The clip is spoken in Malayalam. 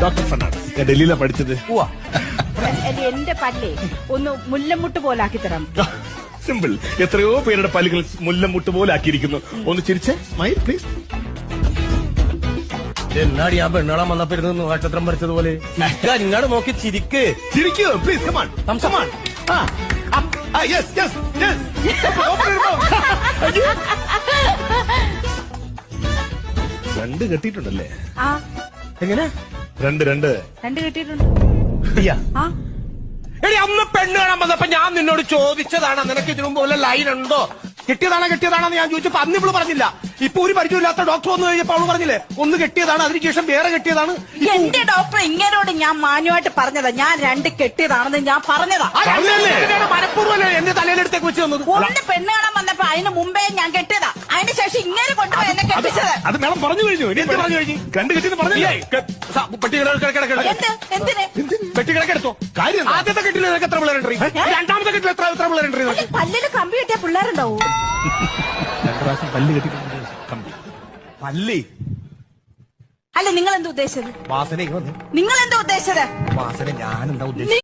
Doctor Fernandez. ഞാൻ ഡൽഹിയിലാണ് പഠിച്ചത്. എന്റെ പല്ലേ ഒന്ന് മുല്ലമുട്ട് പോലാക്കി തരാം. സിമ്പിൾ. എത്രയോ പേരുടെ പല്ലുകൾ മുല്ലമുട്ട് പോലെ ആക്കിയിരിക്കുന്നു. ഒന്ന് ചിരിച്ച് സ്മൈൽ പ്ലീസ്. എന്നാടി ഞാൻ പെണ്ണുകാണാൻ വന്നപ്പോ നക്ഷത്രം പറിച്ചതുപോലെ ഇങ്ങോട്ട് നോക്കി ചിരിക്ക്. ചിരിക്കൂ please. Come on come on. Yes yes yes. രണ്ട് കെട്ടിയിട്ടുണ്ടല്ലേ? ആ എങ്ങനെ രണ്ട് കെട്ടിയിട്ടുണ്ട്. ആ എടി അന്ന് പെണ്ണ് കാണാൻ വന്നപ്പോ ഞാൻ നിന്നോട് ചോദിച്ചതാണ് നിനക്ക് ഇതിനു മുമ്പ് വല്ല ലൈൻ ഉണ്ടോ, കെട്ടിയതാണോ ഞാൻ ചോദിച്ചപ്പോ അന്ന് ഇവള് പറഞ്ഞില്ല. ഇപ്പൊ ഒരു പരിചയമില്ലാത്ത ഡോക്ടർ വന്നു കഴിഞ്ഞപ്പോ അവള് പറഞ്ഞില്ലേ ഒന്ന് കെട്ടിയതാണ്, അതിനുശേഷം വേറെ കെട്ടിയതാണ്. എന്റെ ഡോക്ടർ ഇങ്ങനോട് ഞാൻ മാന്യമായിട്ട് പറഞ്ഞതാ, ഞാൻ രണ്ട് കെട്ടിയതാണെന്ന് ഞാൻ പറഞ്ഞതാ. മനഃപൂർവ്വമല്ലേ എന്റെ തലയിലെടുത്തേക്ക് വെച്ച് തന്നത്. ഒന്ന് പെണ്ണ് കാണാൻ വന്നപ്പോ അതിന് മുമ്പേ ഞാൻ കെട്ടിയതാ, അതിന് ശേഷം ഇങ്ങനെ കൊണ്ടുപോയി എന്നെ കെട്ടിച്ചത്. അത് മേളം പറഞ്ഞു കഴിഞ്ഞു. എന്ത് പറഞ്ഞു കഴിഞ്ഞു? രണ്ട് കെട്ടിയെന്ന് പറഞ്ഞില്ലേ? എന്തിന് പെട്ടി കിടക്കെടുത്തോ കാര്യം. ആദ്യത്തെ കെട്ടിൽ നിനക്ക് എത്ര പിള്ളേരുണ്ട്? രണ്ടാമത്തെ കെട്ടിൽ എത്ര പിള്ളേരുണ്ട്? പല്ലില് കമ്പി കെട്ടിയ പിള്ളേരുണ്ടാവൂ. 2 പ്രാവശ്യം പല്ല് കെട്ടിയിട്ടുണ്ട്. കമ്പി പല്ലി അല്ല നിങ്ങൾ എന്താ ഉദ്ദേശിച്ചത്? വാസന നിങ്ങൾ എന്താ ഉദ്ദേശിച്ചത്? വാസന ഞാൻ എന്താ ഉദ്ദേശിച്ചത്?